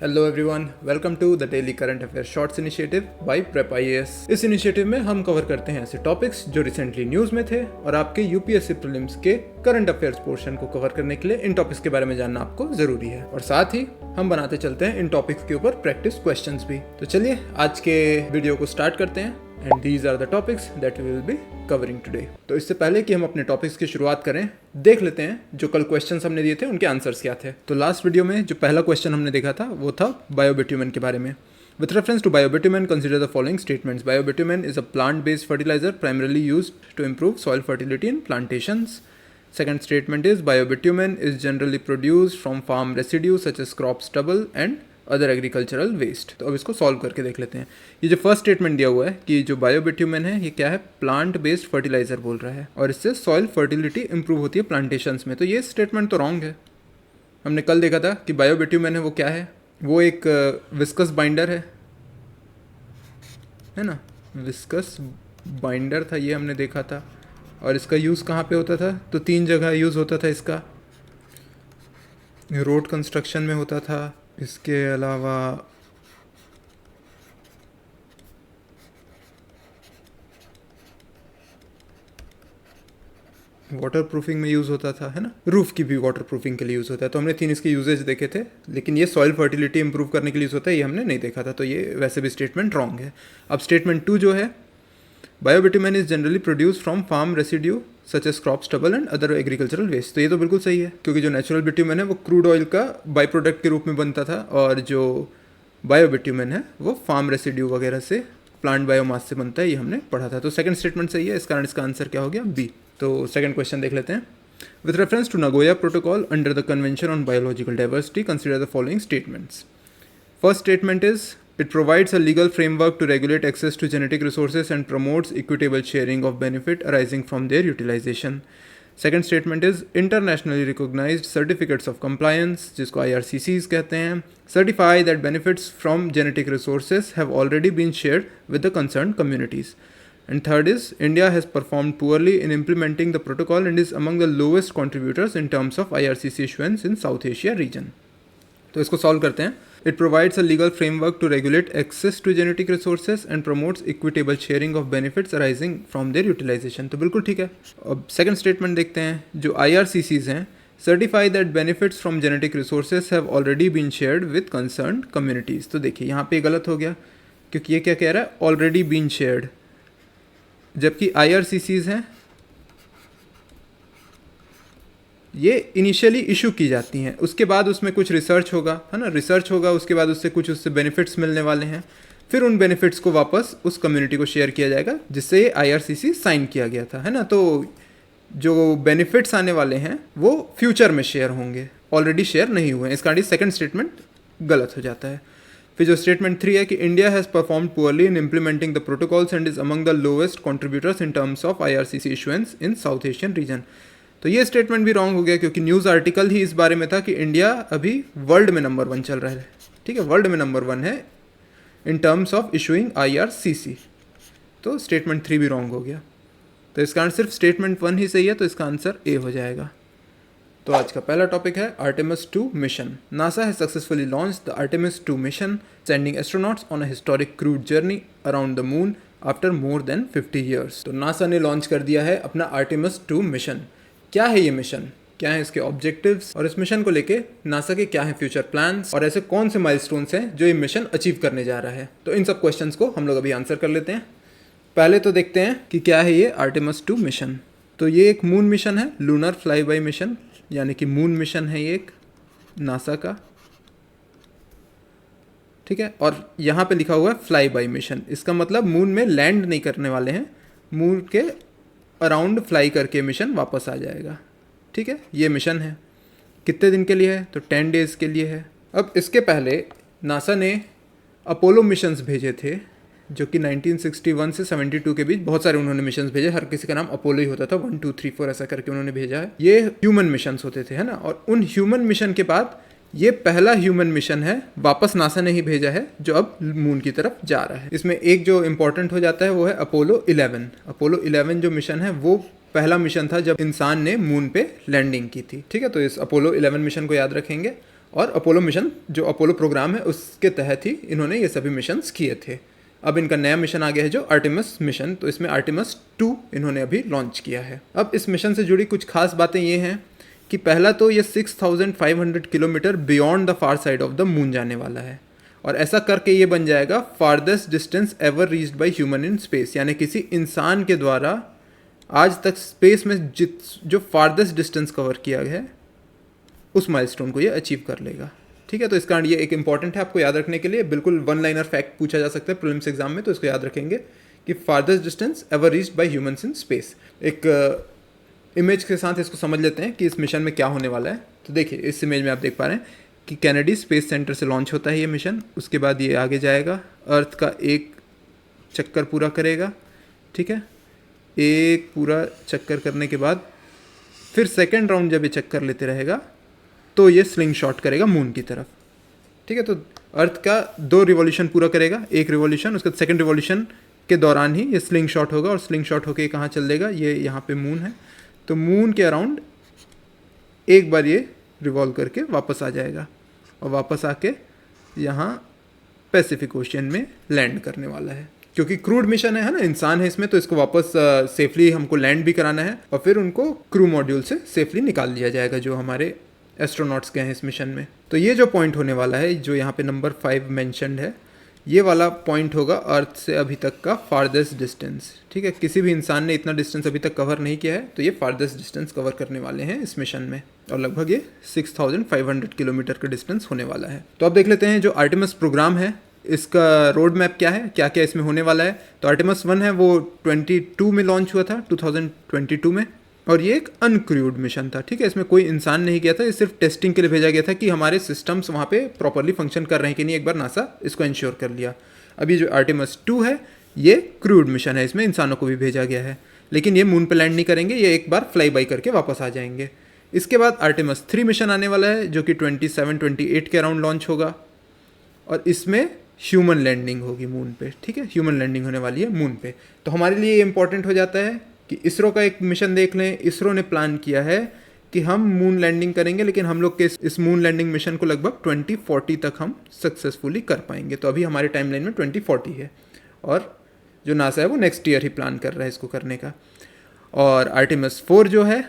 Hello everyone, welcome to the daily current affair shorts initiative by prep IAS. इस initiative में हम cover करते हैं ऐसे टॉपिक्स जो रिसेंटली न्यूज में थे और आपके यूपीएससी प्रीलिम्स के करंट अफेयर्स पोर्शन को कवर करने के लिए इन टॉपिक्स के बारे में जानना आपको जरूरी है। और साथ ही हम बनाते चलते हैं इन टॉपिक्स के ऊपर प्रैक्टिस क्वेश्चंस भी। तो चलिए आज के वीडियो को स्टार्ट करते हैं and these are the topics that we will be covering today. तो इससे पहले कि हम अपने टॉपिक्स की शुरुआत करें, देख लेते हैं जो कल क्वेश्चंस हमने दिए थे उनके आंसर्स क्या थे। तो लास्ट वीडियो में जो पहला क्वेश्चन हमने देखा था वो था बायोबिट्यूमेन के बारे में। With reference to biobitumen, consider the following statements. Biobitumen is a plant-based fertilizer primarily used to improve soil fertility in plantations. Second statement is biobitumen is generally produced from farm residues such as crop stubble and other agricultural waste. तो अब इसको solve करके देख लेते हैं। ये जो first statement दिया हुआ है कि जो बायोबिट्यूमेन है ये क्या है, प्लांट बेस्ड फर्टिलाइजर बोल रहा है और इससे सॉइल फर्टिलिटी इंप्रूव होती है प्लांटेशंस में। तो ये स्टेटमेंट तो रॉन्ग है। हमने कल देखा था कि बायोबिट्यूमेन है वो क्या है, वो एक विस्कस बाइंडर है ना, विस्कस बाइंडर था ये हमने देखा था। और इसका यूज़ कहाँ पे होता था, तो 3 जगह यूज़ होता था इसका। रोड कंस्ट्रक्शन में होता था, इसके अलावा वाटर प्रूफिंग में यूज़ होता था, है ना, रूफ की भी वाटर प्रूफिंग के लिए यूज़ होता है। तो हमने 3 इसके यूजेज देखे थे, लेकिन ये सॉइल फर्टिलिटी इंप्रूव करने के लिए यूज़ होता है ये हमने नहीं देखा था। तो ये वैसे भी स्टेटमेंट रॉन्ग है। अब स्टेटमेंट 2 जो है, biobitumen is generally produce from farm residue such as crop stubble and other agricultural waste. तो ये तो बिल्कुल सही है, क्योंकि जो नेचुरल बिट्यूमेन है वो क्रूड ऑयल का बाई प्रोडक्ट के रूप में बनता था और जो बायोबिट्यूमेन है वो फार्म रेसिड्यू वगैरह से, प्लांट बायोमास से बनता है, ये हमने पढ़ा था। तो सेकंड स्टेटमेंट सही है, इस कारण इसका आंसर क्या हो गया, बी। तो सेकंड क्वेश्चन देख लेते हैं। With reference to Nagoya protocol under the convention on biological diversity consider the following statements. First statement is it provides a legal framework to regulate access to genetic resources and promotes equitable sharing of benefit arising from their utilization. Second statement is internationally recognized certificates of compliance, जिसको IRCCs कहते हैं, certify that benefits from genetic resources have already been shared with the concerned communities. And third is India has performed poorly in implementing the protocol and is among the lowest contributors in terms of IRCC issuance in South Asia region. तो इसको solve करते हैं। It provides a legal framework to regulate access to genetic resources and promotes equitable sharing of benefits arising from their utilization. तो बिल्कुल ठीक है। अब second statement देखते हैं। जो IRCCs हैं, certify that benefits from genetic resources have already been shared with concerned communities. तो देखिए यहाँ पे गलत हो गया, क्योंकि ये क्या कह रहा है, already been shared, जबकि IRCCs हैं ये इनिशियली इशू की जाती हैं, उसके बाद उसमें कुछ रिसर्च होगा, है ना, रिसर्च होगा, उसके बाद उससे बेनिफिट्स मिलने वाले हैं, फिर उन बेनिफिट्स को वापस उस कम्युनिटी को शेयर किया जाएगा जिससे ये IRCC साइन किया गया था, है ना। तो जो बेनिफिट्स आने वाले हैं वो फ्यूचर में शेयर होंगे, ऑलरेडी शेयर नहीं हुए हैं, इस कारण सेकंड स्टेटमेंट गलत हो जाता है। फिर जो स्टेटमेंट 3 है कि India has performed poorly in implementing the protocols and is among the lowest contributors in terms of IRCC issuance in south Asian region. तो ये स्टेटमेंट भी रॉन्ग हो गया, क्योंकि न्यूज़ आर्टिकल ही इस बारे में था कि इंडिया अभी वर्ल्ड में नंबर 1 चल रहा है, ठीक है, वर्ल्ड में नंबर 1 है in terms of issuing IRCC। तो स्टेटमेंट 3 भी रॉन्ग हो गया। तो इसका आंसर सिर्फ स्टेटमेंट 1 ही सही है, तो इसका आंसर ए हो जाएगा। तो आज का पहला टॉपिक है Artemis 2 mission. NASA has successfully launched the Artemis 2 mission, sending astronauts on a historic crude journey around the moon after more than 50 years. तो नासा ने लॉन्च कर दिया है अपना आर्टेमिस 2 मिशन। क्या है ये मिशन, क्या है इसके ऑब्जेक्टिव्स, और इस मिशन को लेके नासा के क्या है फ्यूचर प्लान्स, और ऐसे कौन से माइलस्टोन्स हैं जो ये मिशन अचीव करने जा रहा है। तो इन सब क्वेश्चंस को हम लोग अभी आंसर कर लेते हैं। पहले तो देखते हैं कि क्या है ये आर्टेमिस 2 मिशन। तो ये एक मून मिशन है, लूनर फ्लाई बाई मिशन, यानी कि मून मिशन है ये एक नासा का, ठीक है। और यहाँ पे लिखा हुआ है फ्लाई बाई मिशन, इसका मतलब मून में लैंड नहीं करने वाले हैं, मून के अराउंड फ्लाई करके मिशन वापस आ जाएगा, ठीक है। ये मिशन है, कितने दिन के लिए है, तो 10 डेज़ के लिए है। अब इसके पहले नासा ने अपोलो मिशंस भेजे थे, जो कि 1961 से 72 के बीच बहुत सारे उन्होंने मिशंस भेजे, हर किसी का नाम अपोलो ही होता था, 1 2 3 4 ऐसा करके उन्होंने भेजा है। ये ह्यूमन मिशंस होते थे, है ना। और उन ह्यूमन मिशन के बाद ये पहला ह्यूमन मिशन है, वापस नासा ने ही भेजा है, जो अब मून की तरफ जा रहा है। इसमें एक जो इम्पोर्टेंट हो जाता है वो है अपोलो 11। अपोलो 11 जो मिशन है वो पहला मिशन था जब इंसान ने मून पे लैंडिंग की थी, ठीक है। तो इस अपोलो 11 मिशन को याद रखेंगे और अपोलो मिशन जो अपोलो प्रोग्राम है उसके तहत ही इन्होंने ये सभी मिशंस किए थे। अब इनका नया मिशन आ गया है जो आर्टेमिस मिशन, तो इसमें आर्टेमिस 2 इन्होंने अभी लॉन्च किया है। अब इस मिशन से जुड़ी कुछ खास बातें ये हैं कि पहला तो ये 6500 kilometre beyond the far side of the moon जाने वाला है, और ऐसा करके ये बन जाएगा farthest distance ever reached by human in space, यानी किसी इंसान के द्वारा आज तक स्पेस में जो फारदेस्ट डिस्टेंस कवर किया गया है उस माइलस्टोन को ये अचीव कर लेगा। ठीक है, तो इसका ये एक इंपॉर्टेंट है आपको याद रखने के लिए, बिल्कुल वन लाइनर फैक्ट पूछा जा सकता है प्रीलिम्स एग्जाम में, तो इसको याद रखेंगे कि farthest distance ever reached by humans in space. एक इमेज के साथ इसको समझ लेते हैं कि इस मिशन में क्या होने वाला है। तो देखिए इस इमेज में आप देख पा रहे हैं कि कैनेडी स्पेस सेंटर से लॉन्च होता है ये मिशन, उसके बाद ये आगे जाएगा, अर्थ का एक चक्कर पूरा करेगा। ठीक है, एक पूरा चक्कर करने के बाद फिर सेकेंड राउंड जब ये चक्कर लेते रहेगा तो ये स्लिंग शॉट करेगा मून की तरफ। ठीक है, तो अर्थ का 2 रिवॉल्यूशन पूरा करेगा, एक रिवॉल्यूशन, उसके बाद सेकेंड रिवॉल्यूशन के दौरान ही ये स्लिंग शॉट होगा, और स्लिंग शॉट होकर कहाँ चल देगा, ये यहाँ पे मून है, तो मून के अराउंड एक बार ये रिवॉल्व करके वापस आ जाएगा, और वापस आके यहाँ पैसिफिक ओशियन में लैंड करने वाला है। क्योंकि क्रूड मिशन है ना, इंसान है इसमें, तो इसको वापस सेफली हमको लैंड भी कराना है, और फिर उनको क्रू मॉड्यूल से सेफली निकाल दिया जाएगा जो हमारे एस्ट्रोनॉट्स गए हैं इस मिशन में। तो ये जो पॉइंट होने वाला है, जो यहाँ पे नंबर 5 मेंशन्ड है, ये वाला पॉइंट होगा अर्थ से अभी तक का फारदेस्ट डिस्टेंस। ठीक है, किसी भी इंसान ने इतना डिस्टेंस अभी तक कवर नहीं किया है, तो ये फारदेस्ट डिस्टेंस कवर करने वाले हैं इस मिशन में, और लगभग ये 6500 किलोमीटर का डिस्टेंस होने वाला है। तो अब देख लेते हैं जो आर्टेमिस प्रोग्राम है इसका रोड मैप क्या है, क्या क्या इसमें होने वाला है। तो आर्टेमिस 1 है वो 22 में लॉन्च हुआ था, 2022 में, और ये एक अनक्रूड मिशन था। ठीक है, इसमें कोई इंसान नहीं गया था, ये सिर्फ टेस्टिंग के लिए भेजा गया था कि हमारे सिस्टम्स वहाँ पे प्रॉपरली फंक्शन कर रहे हैं कि नहीं, एक बार नासा इसको इंश्योर कर लिया। अभी जो आर्टेमिस 2 है ये क्रूड मिशन है, इसमें इंसानों को भी भेजा गया है, लेकिन ये मून पे लैंड नहीं करेंगे, ये एक बार फ्लाई बाई करके वापस आ जाएंगे। इसके बाद आर्टेमिस 3 मिशन आने वाला है जो कि 27-28 के अराउंड लॉन्च होगा, और इसमें ह्यूमन लैंडिंग होगी मून पे। ठीक है, ह्यूमन लैंडिंग होने वाली है मून पे। तो हमारे लिए ये इंपॉर्टेंट हो जाता है कि इसरो का एक मिशन देख लें। इसरो ने प्लान किया है कि हम मून लैंडिंग करेंगे, लेकिन हम लोग के इस मून लैंडिंग मिशन को लगभग 2040 तक हम सक्सेसफुली कर पाएंगे। तो अभी हमारे टाइमलाइन में 2040 है, और जो नासा है वो नेक्स्ट ईयर ही प्लान कर रहा है इसको करने का। और आर्टेमिस 4 जो है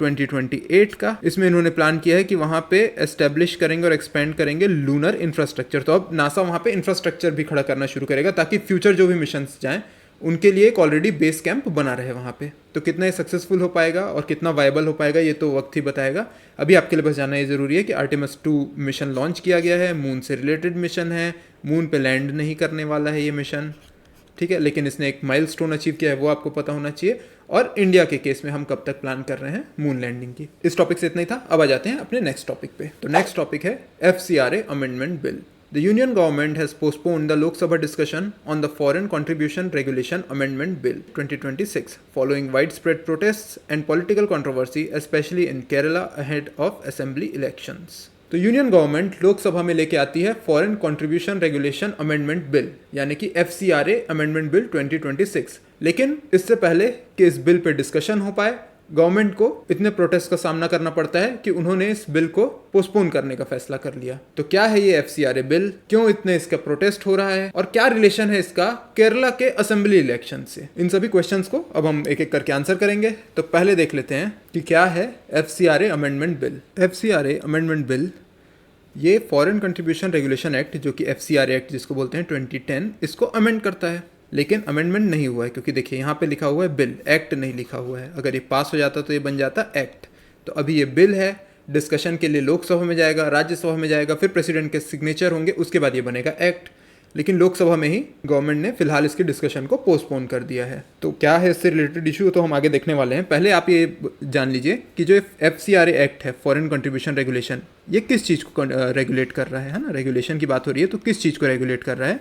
2028 का, इसमें इन्होंने प्लान किया है कि वहाँ पे एस्टेब्लिश करेंगे और एक्सपेंड करेंगे लूनर इंफ्रास्ट्रक्चर। तो अब नासा वहाँ पे इंफ्रास्ट्रक्चर भी खड़ा करना शुरू करेगा ताकि फ्यूचर जो भी मिशंस जाएं उनके लिए एक ऑलरेडी बेस कैंप बना रहे वहाँ पे। तो कितना ये सक्सेसफुल हो पाएगा और कितना वायबल हो पाएगा ये तो वक्त ही बताएगा। अभी आपके लिए बस जानना ये ज़रूरी है कि आर्टेमिस 2 मिशन लॉन्च किया गया है, मून से रिलेटेड मिशन है, मून पे लैंड नहीं करने वाला है ये मिशन। ठीक है, लेकिन इसने एक माइलस्टोन अचीव किया है, वो आपको पता होना चाहिए। और इंडिया के केस में हम कब तक प्लान कर रहे हैं मून लैंडिंग की। इस टॉपिक से इतना ही था। अब आ जाते हैं अपने नेक्स्ट टॉपिक पे। तो नेक्स्ट टॉपिक है FCRA amendment bill. The Union government has postponed the Lok Sabha discussion on the Foreign Contribution Regulation Amendment Bill 2026 following widespread protests and political controversy, especially in Kerala ahead of assembly elections. तो union government Lok Sabha में लेके आती है foreign contribution regulation amendment bill, यानी कि FCRA amendment bill 2026। लेकिन इससे पहले कि इस बिल पे डिस्कशन हो पाए, गवर्नमेंट को इतने प्रोटेस्ट का सामना करना पड़ता है कि उन्होंने इस बिल को पोस्टपोन करने का फैसला कर लिया। तो क्या है ये FCRA बिल, क्यों इतने इसका प्रोटेस्ट हो रहा है, और क्या रिलेशन है इसका केरला के असेंबली इलेक्शन से, इन सभी क्वेश्चंस को अब हम एक एक करके आंसर करेंगे। तो पहले देख लेते हैं कि क्या है FCRA amendment bill. FCRA amendment bill ये फॉरेन कंट्रीब्यूशन रेगुलेशन एक्ट, जो कि FCRA एक्ट जिसको बोलते हैं 2010, इसको अमेंड करता है। लेकिन अमेंडमेंट नहीं हुआ है, क्योंकि देखिए यहाँ पे लिखा हुआ है बिल, एक्ट नहीं लिखा हुआ है। अगर ये पास हो जाता तो ये बन जाता एक्ट। तो अभी ये बिल है, डिस्कशन के लिए लोकसभा में जाएगा, राज्यसभा में जाएगा, फिर प्रेसिडेंट के सिग्नेचर होंगे, उसके बाद ये बनेगा एक्ट। लेकिन लोकसभा में ही गवर्नमेंट ने फिलहाल इसकी डिस्कशन को पोस्टपोन कर दिया है। तो क्या है इससे रिलेटेड इशू, तो हम आगे देखने वाले हैं। पहले आप ये जान लीजिए कि जो FCRA एक्ट है, फॉरेन कंट्रीब्यूशन रेगुलेशन, ये किस चीज़ को रेगुलेट कर रहा है ना, रेगुलेशन की बात हो रही है, तो किस चीज़ को रेगुलेट कर रहा है,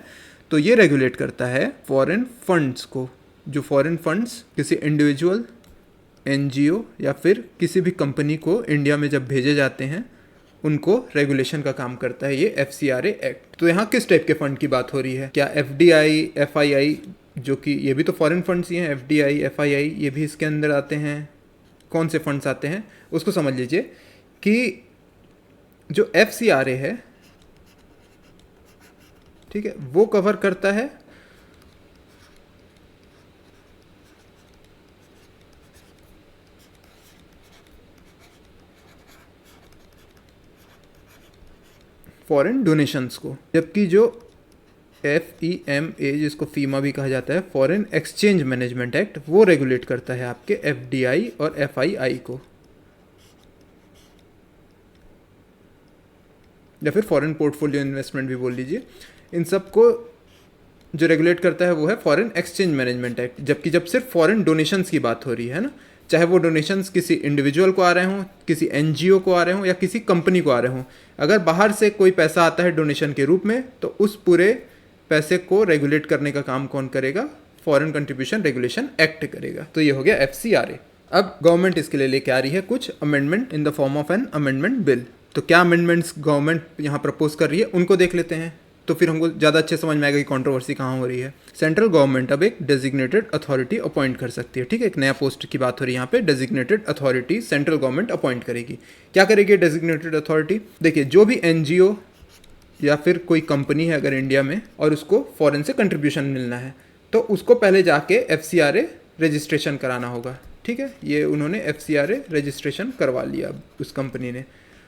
तो ये रेगुलेट करता है फॉरेन फंड्स को। जो फॉरेन फंड्स किसी इंडिविजुअल, NGO या फिर किसी भी कंपनी को इंडिया में जब भेजे जाते हैं, उनको रेगुलेशन का काम करता है ये FCRA एक्ट। तो यहाँ किस टाइप के फंड की बात हो रही है, क्या FDI, FII, जो कि ये भी तो फॉरेन फंड्स ही हैं, FDI, FII ये भी इसके अंदर आते हैं। कौन से फंड्स आते हैं उसको समझ लीजिए कि जो FCRA है, ठीक है, वो कवर करता है फॉरेन डोनेशंस को, जबकि जो FEMA, जिसको फीमा भी कहा जाता है, फॉरेन एक्सचेंज मैनेजमेंट एक्ट, वो रेगुलेट करता है आपके FDI और FII को, या फिर फॉरेन पोर्टफोलियो इन्वेस्टमेंट भी बोल लीजिए। इन सब को जो रेगुलेट करता है वो है फॉरेन एक्सचेंज मैनेजमेंट एक्ट। जबकि जब सिर्फ फॉरेन डोनेशंस की बात हो रही है ना, चाहे वो डोनेशंस किसी इंडिविजुअल को आ रहे हों, किसी NGO को आ रहे हों, या किसी कंपनी को आ रहे हों, अगर बाहर से कोई पैसा आता है डोनेशन के रूप में, तो उस पूरे पैसे को रेगुलेट करने का काम कौन करेगा? फॉरेन कंट्रीब्यूशन रेगुलेशन एक्ट करेगा। तो ये हो गया FCRA। अब गवर्नमेंट इसके लिए लेके आ रही है कुछ amendment in the form of an amendment bill. तो क्या अमेंडमेंट्स गवर्नमेंट यहाँ प्रपोज कर रही है उनको देख लेते हैं, तो फिर हमको ज़्यादा अच्छे समझ में आएगा कि कंट्रोवर्सी कहाँ हो रही है। सेंट्रल गवर्नमेंट अब एक डेजिग्नेटेड अथॉरिटी अपॉइंट कर सकती है, ठीक है, एक नया पोस्ट की बात हो रही है यहाँ पे। Designated authority central government appoint करेगी। क्या करेगी डेजिग्नेटेड अथॉरिटी? देखिए, जो भी NGO या फिर कोई कंपनी है अगर इंडिया में और उसको फॉरेन से कंट्रीब्यूशन मिलना है, तो उसको पहले जाके FCRA रजिस्ट्रेशन कराना होगा, ठीक है। ये उन्होंने FCRA रजिस्ट्रेशन करवा लिया अब उस कंपनी ने।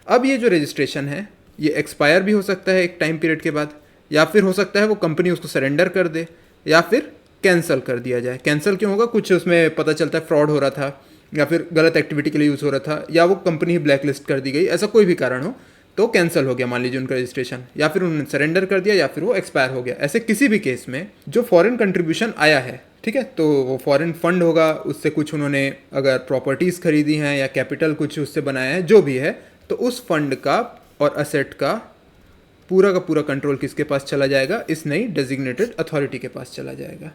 अब ये जो रजिस्ट्रेशन है ये एक्सपायर भी हो सकता है एक टाइम पीरियड के बाद, या फिर हो सकता है वो कंपनी उसको सरेंडर कर दे, या फिर कैंसिल कर दिया जाए। कैंसिल क्यों होगा? कुछ उसमें पता चलता है फ्रॉड हो रहा था, या फिर गलत एक्टिविटी के लिए यूज़ हो रहा था, या वो कंपनी ही ब्लैक लिस्ट कर दी गई, ऐसा कोई भी कारण हो तो कैंसिल हो गया मान लीजिए उनका रजिस्ट्रेशन, या फिर उन्होंने सरेंडर कर दिया, या फिर वो एक्सपायर हो गया। ऐसे किसी भी केस में जो फॉरेन कंट्रीब्यूशन आया है, ठीक है, तो वो फॉरेन फंड होगा, उससे कुछ उन्होंने अगर प्रॉपर्टीज़ खरीदी हैं या कैपिटल कुछ उससे बनाया है, जो भी है, तो उस फंड का और असेट का पूरा कंट्रोल किसके पास चला जाएगा? इस नई डेजिग्नेटेड अथॉरिटी के पास चला जाएगा,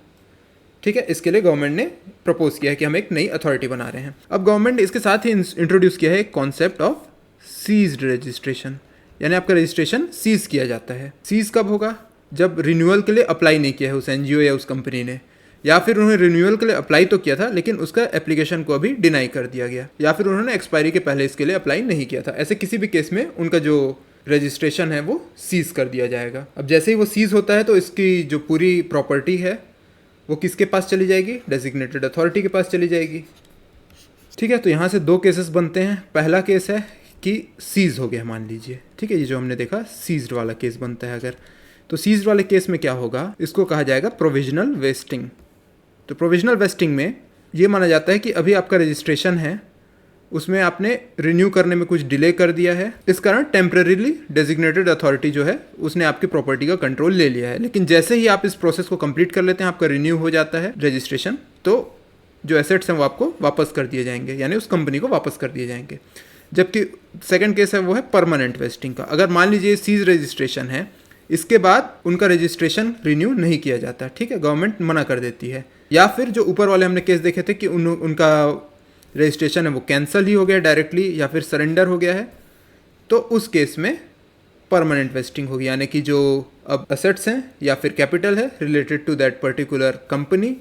ठीक है। इसके लिए गवर्नमेंट ने प्रपोज किया है कि हम एक नई अथॉरिटी बना रहे हैं। अब गवर्नमेंट ने इसके साथ ही इंट्रोड्यूस किया है एक कॉन्सेप्ट ऑफ सीज्ड रजिस्ट्रेशन, यानी आपका रजिस्ट्रेशन सीज किया जाता है। सीज कब होगा? जब रिन्यूअल के लिए अप्लाई नहीं किया है उस NGO या उस कंपनी ने, या फिर उन्होंने रिन्यूअल के लिए अप्लाई तो किया था लेकिन उसका एप्लीकेशन को अभी डिनाई कर दिया गया, या फिर उन्होंने एक्सपायरी के पहले इसके लिए अप्लाई नहीं किया था। ऐसे किसी भी केस में उनका जो रजिस्ट्रेशन है वो सीज कर दिया जाएगा। अब जैसे ही वो सीज होता है तो इसकी जो पूरी प्रॉपर्टी है वो किसके पास चली जाएगी? डेजिग्नेटेड अथॉरिटी के पास चली जाएगी, ठीक है। तो यहाँ से दो केसेस बनते हैं। पहला केस है कि सीज हो गया मान लीजिए, ठीक है, ये जो हमने देखा सीज्ड वाला केस बनता है अगर, तो सीज्ड वाले केस में क्या होगा? इसको कहा जाएगा प्रोविजनल वेस्टिंग। तो प्रोविजनल वेस्टिंग में ये माना जाता है कि अभी आपका रजिस्ट्रेशन है, उसमें आपने रिन्यू करने में कुछ डिले कर दिया है, इस कारण टेम्परेरीली डेजिग्नेटेड अथॉरिटी जो है उसने आपकी प्रॉपर्टी का कंट्रोल ले लिया है। लेकिन जैसे ही आप इस प्रोसेस को कंप्लीट कर लेते हैं, आपका रिन्यू हो जाता है रजिस्ट्रेशन, तो जो एसेट्स हैं वो आपको वापस कर दिए जाएंगे, यानी उस कंपनी को वापस कर दिए जाएंगे। जबकि सेकंड केस है वो है परमानेंट वेस्टिंग का। अगर मान लीजिए सीज रजिस्ट्रेशन है, इसके बाद उनका रजिस्ट्रेशन रिन्यू नहीं किया जाता, ठीक है, गवर्नमेंट मना कर देती है, या फिर जो ऊपर वाले हमने केस देखे थे कि उनका रजिस्ट्रेशन है वो कैंसिल ही हो गया डायरेक्टली, या फिर सरेंडर हो गया है, तो उस केस में परमानेंट वेस्टिंग होगी, यानी कि जो अब असेट्स हैं या फिर कैपिटल है related to that particular company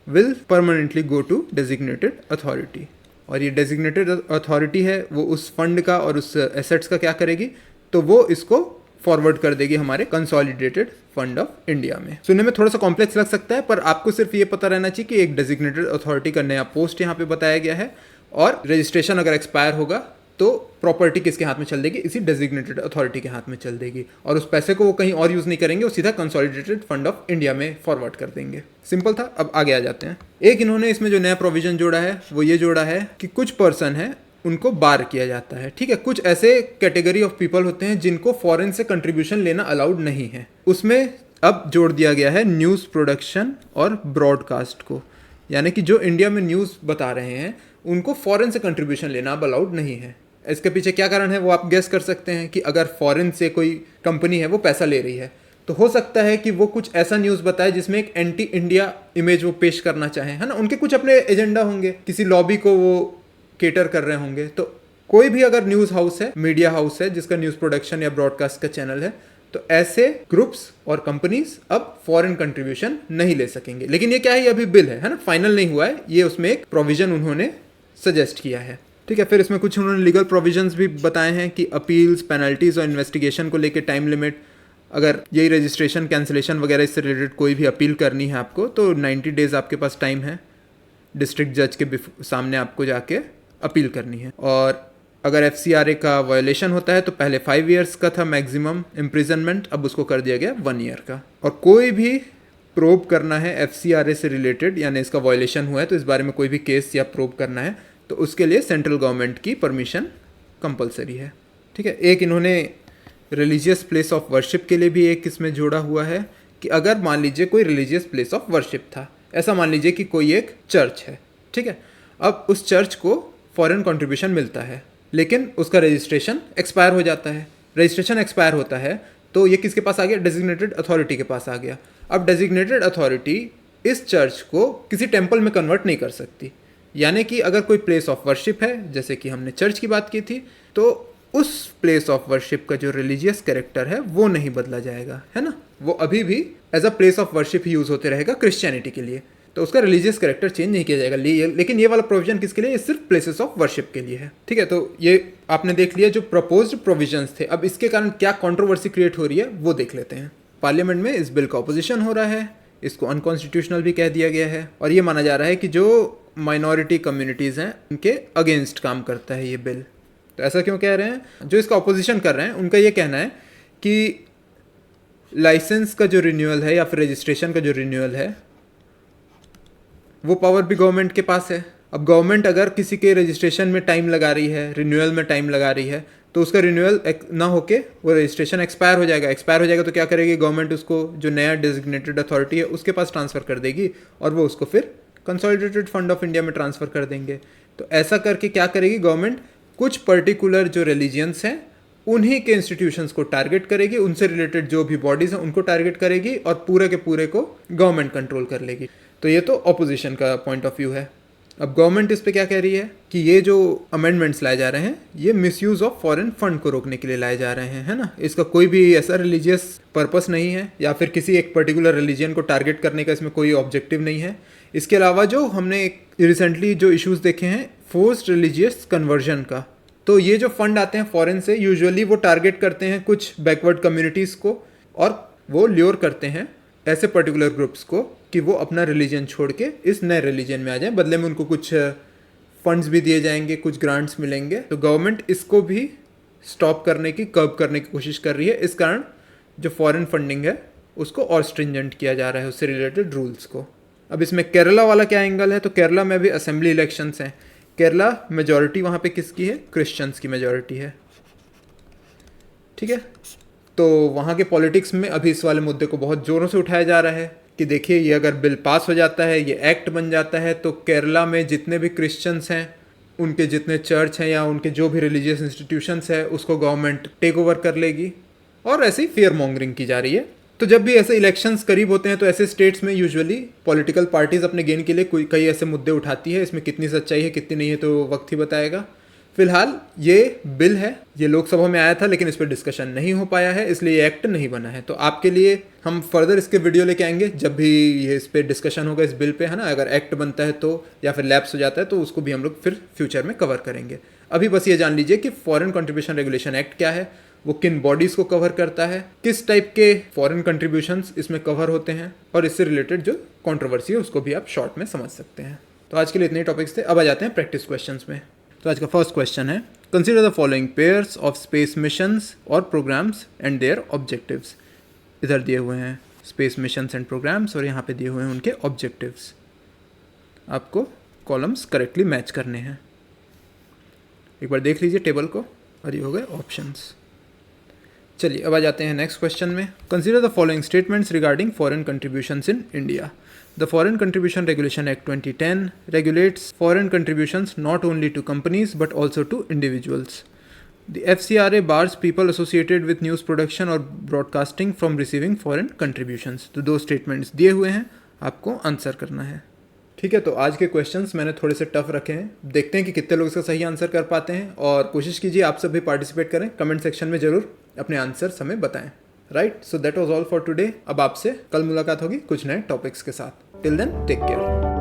will permanently go to designated authority. और ये डेजिग्नेटेड अथॉरिटी है वो उस फंड का और उस एसेट्स का क्या करेगी? तो वो इसको फॉरवर्ड कर देगी हमारे कंसोलिडेटेड फंड ऑफ इंडिया में। सुनने में थोड़ा सा कॉम्प्लेक्स लग सकता है, पर आपको सिर्फ ये पता रहना चाहिए कि एक डेजिग्नेटेड अथॉरिटी का नया पोस्ट यहाँ पे बताया गया है, और रजिस्ट्रेशन अगर एक्सपायर होगा तो प्रॉपर्टी किसके हाथ में चल देगी? इसी डेजिग्नेटेड अथॉरिटी के हाथ में चल देगी, और उस पैसे को वो कहीं और यूज़ नहीं करेंगे, वो सीधा कंसोलिडेटेड फंड ऑफ इंडिया में फॉरवर्ड कर देंगे। सिंपल था। अब आगे आ जाते हैं। एक इन्होंने इसमें जो नया प्रोविजन जोड़ा है वो ये जोड़ा है कि कुछ पर्सन है उनको बार किया जाता है, ठीक है। कुछ ऐसे कैटेगरी ऑफ पीपल होते हैं जिनको फॉरेन से कंट्रीब्यूशन लेना अलाउड नहीं है। उसमें अब जोड़ दिया गया है न्यूज़ प्रोडक्शन और ब्रॉडकास्ट को, यानी कि जो इंडिया में न्यूज़ बता रहे हैं उनको फॉरेन से कंट्रीब्यूशन लेना अब अलाउड नहीं है। इसके पीछे क्या कारण है वो आप गेस कर सकते हैं कि अगर फॉरेन से कोई कंपनी है वो पैसा ले रही है, तो हो सकता है कि वो कुछ ऐसा न्यूज़ बताए जिसमें एक एंटी इंडिया इमेज वो पेश करना चाहे, है ना। उनके कुछ अपने एजेंडा होंगे, किसी लॉबी को वो केटर कर रहे होंगे। तो कोई भी अगर न्यूज़ हाउस है, मीडिया हाउस है जिसका न्यूज़ प्रोडक्शन या ब्रॉडकास्ट का चैनल है, तो ऐसे ग्रुप्स और कंपनीज अब फॉरेन कंट्रीब्यूशन नहीं ले सकेंगे। लेकिन ये क्या है? ये अभी बिल है ना, फाइनल नहीं हुआ है, ये उसमें एक प्रोविजन उन्होंने सजेस्ट किया है। ठीक है। फिर इसमें कुछ उन्होंने लीगल प्रोविजंस भी बताए हैं कि अपील्स, पेनल्टीज और इन्वेस्टिगेशन को लेके टाइम लिमिट, अगर यही रजिस्ट्रेशन कैंसिलेशन वगैरह इससे रिलेटेड कोई भी अपील करनी है आपको तो 90 डेज़ आपके पास टाइम है डिस्ट्रिक्ट जज के सामने आपको जाके अपील करनी है। और अगर FCRA का वायोलेशन होता है तो पहले 5 ईयर्स का था मैक्सिमम इम्प्रिजनमेंट, अब उसको कर दिया गया 1 ईयर का। और कोई भी प्रोब करना है FCRA से रिलेटेड, यानी इसका वायोलेशन हुआ है तो इस बारे में कोई भी केस या प्रोब करना है तो उसके लिए सेंट्रल गवर्नमेंट की परमिशन कंपलसरी है। ठीक है। एक इन्होंने रिलीजियस प्लेस ऑफ वर्शिप के लिए भी एक इसमें जोड़ा हुआ है कि अगर मान लीजिए कोई रिलीजियस प्लेस ऑफ वर्शिप था, ऐसा मान लीजिए कि कोई एक चर्च है, ठीक है। अब उस चर्च को फॉरेन कंट्रीब्यूशन मिलता है लेकिन उसका रजिस्ट्रेशन एक्सपायर हो जाता है। रजिस्ट्रेशन एक्सपायर होता है तो ये किसके पास आ गया? डेजिग्नेटेड अथॉरिटी के पास आ गया। अब डेजिग्नेटेड अथॉरिटी इस चर्च को किसी टेम्पल में कन्वर्ट नहीं कर सकती, यानी कि अगर कोई प्लेस ऑफ वर्शिप है, जैसे कि हमने चर्च की बात की थी, तो उस प्लेस ऑफ वर्शिप का जो रिलीजियस कैरेक्टर है वो नहीं बदला जाएगा, है ना। वो अभी भी as a place of worship use होते रहेगा क्रिश्चियनिटी के लिए, तो उसका रिलीजियस कैरेक्टर चेंज नहीं किया जाएगा। लेकिन ये वाला प्रोविजन किसके लिए? ये सिर्फ प्लेसेस ऑफ वर्शिप के लिए है। ठीक है। तो ये आपने देख लिया जो प्रपोज्ड प्रोविजंस थे। अब इसके कारण क्या कंट्रोवर्सी क्रिएट हो रही है वो देख लेते हैं। पार्लियामेंट में इस बिल का ऑपोजिशन हो रहा है, इसको अनकॉन्स्टिट्यूशनल भी कह दिया गया है और ये माना जा रहा है कि जो माइनॉरिटी कम्युनिटीज़ हैं उनके अगेंस्ट काम करता है ये बिल। तो ऐसा क्यों कह रहे हैं? जो इसका ऑपोजिशन कर रहे हैं उनका ये कहना है कि लाइसेंस का जो रिन्यूअल है या फिर रजिस्ट्रेशन का जो रिन्यूअल है वो पावर भी गवर्नमेंट के पास है। अब गवर्नमेंट अगर किसी के रजिस्ट्रेशन में टाइम लगा रही है, रिन्यूअल में टाइम लगा रही है, तो उसका रिन्यूअल ना होके वो रजिस्ट्रेशन एक्सपायर हो जाएगा। एक्सपायर हो जाएगा तो क्या करेगी गवर्नमेंट? उसको जो नया डेजिग्नेटेड अथॉरिटी है उसके पास ट्रांसफ़र कर देगी और वो उसको फिर कंसोलिडेटेड फंड ऑफ इंडिया में ट्रांसफ़र कर देंगे। तो ऐसा करके क्या करेगी गवर्नमेंट? कुछ पर्टिकुलर जो रिलीजियंस हैं उन्हीं के इंस्टीट्यूशंस को टारगेट करेगी, उनसे रिलेटेड जो भी बॉडीज़ हैं उनको टारगेट करेगी और पूरे के पूरे को गवर्नमेंट कंट्रोल कर लेगी। तो ये तो ऑपोजिशन का पॉइंट ऑफ व्यू है। अब गवर्नमेंट इस पे क्या कह रही है कि ये जो अमेंडमेंट्स लाए जा रहे हैं ये मिसयूज ऑफ फॉरेन फंड को रोकने के लिए लाए जा रहे हैं, है ना। इसका कोई भी ऐसा रिलीजियस पर्पस नहीं है या फिर किसी एक पर्टिकुलर रिलीजन को टारगेट करने का इसमें कोई ऑब्जेक्टिव नहीं है। इसके अलावा जो हमने रिसेंटली जो इश्यूज देखे हैं फोर्स्ड रिलीजियस कन्वर्जन का, तो ये जो फंड आते हैं फॉरेन से यूजुअली वो टारगेट करते हैं कुछ बैकवर्ड कम्युनिटीज़ को और वो ल्योर करते हैं ऐसे पर्टिकुलर ग्रुप्स को कि वो अपना रिलीजन छोड़ के इस नए रिलीजन में आ जाएं। बदले में उनको कुछ फंड्स भी दिए जाएंगे, कुछ ग्रांट्स मिलेंगे। तो गवर्नमेंट इसको भी स्टॉप करने की, कर्ब करने की कोशिश कर रही है। इस कारण जो फॉरेन फंडिंग है उसको और स्ट्रिंजेंट किया जा रहा है, उससे रिलेटेड रूल्स को। अब इसमें केरला वाला क्या एंगल है? तो केरला में भी असेंबली इलेक्शंस हैं। केरला मेजॉरिटी वहाँ पे किसकी है? क्रिश्चियंस की मेजॉरिटी है। ठीक है। तो वहाँ के पॉलिटिक्स में अभी इस वाले मुद्दे को बहुत ज़ोरों से उठाया जा रहा है कि देखिए ये अगर बिल पास हो जाता है, ये एक्ट बन जाता है, तो केरला में जितने भी क्रिश्चियंस हैं, उनके जितने चर्च हैं या उनके जो भी रिलीजियस इंस्टीट्यूशंस है उसको गवर्नमेंट टेक ओवर कर लेगी। और ऐसे ही फियर मॉन्गरिंग की जा रही है। तो जब भी ऐसे इलेक्शंस करीब होते हैं तो ऐसे स्टेट्स में यूजुअली पॉलिटिकल पार्टीज अपने गेन के लिए कई ऐसे मुद्दे उठाती है। इसमें कितनी सच्चाई है कितनी नहीं है तो वक्त ही बताएगा। फिलहाल ये बिल है, ये लोकसभा में आया था लेकिन इस पर डिस्कशन नहीं हो पाया है, इसलिए ये एक्ट नहीं बना है। तो आपके लिए हम फर्दर इसके वीडियो लेके आएंगे जब भी ये इस पर डिस्कशन होगा इस बिल पे, है ना। अगर एक्ट बनता है तो या फिर लैप्स हो जाता है तो उसको भी हम लोग फिर फ्यूचर में कवर करेंगे। अभी बस ये जान लीजिए कि फॉरेन कंट्रीब्यूशन रेगुलेशन एक्ट क्या है, वो किन बॉडीज़ को कवर करता है, किस टाइप के फॉरेन कंट्रीब्यूशंस इसमें कवर होते हैं और इससे रिलेटेड जो कंट्रोवर्सी है उसको भी आप शॉर्ट में समझ सकते हैं। तो आज के लिए इतने टॉपिक्स थे। अब आ जाते हैं प्रैक्टिस क्वेश्चंस में। तो आज का फर्स्ट क्वेश्चन है, consider the following pairs of space missions और प्रोग्राम्स एंड देयर ऑब्जेक्टिव्स। इधर दिए हुए हैं स्पेस मिशंस एंड प्रोग्राम्स और यहाँ पे दिए हुए हैं उनके ऑब्जेक्टिव्स। आपको कॉलम्स करेक्टली मैच करने हैं। एक बार देख लीजिए टेबल को और ये हो गए ऑप्शंस। चलिए अब आ जाते हैं नेक्स्ट क्वेश्चन में। Consider the following statements regarding foreign contributions in India. The Foreign Contribution Regulation Act 2010 regulates foreign contributions not only to companies but also to individuals. The FCRA bars people associated with news production or broadcasting from receiving foreign contributions. तो दो statements दिए हुए हैं, आपको answer करना है। ठीक है। तो आज के क्वेश्चंस मैंने थोड़े से टफ रखे हैं, देखते हैं कि कितने लोग इसका सही आंसर कर पाते हैं और कोशिश कीजिए आप सब भी पार्टिसिपेट करें। कमेंट सेक्शन में ज़रूर अपने आंसर हमें बताएं। Right, so that was all for today. अब आपसे कल मुलाकात होगी कुछ नए टॉपिक्स के साथ। Till then take care.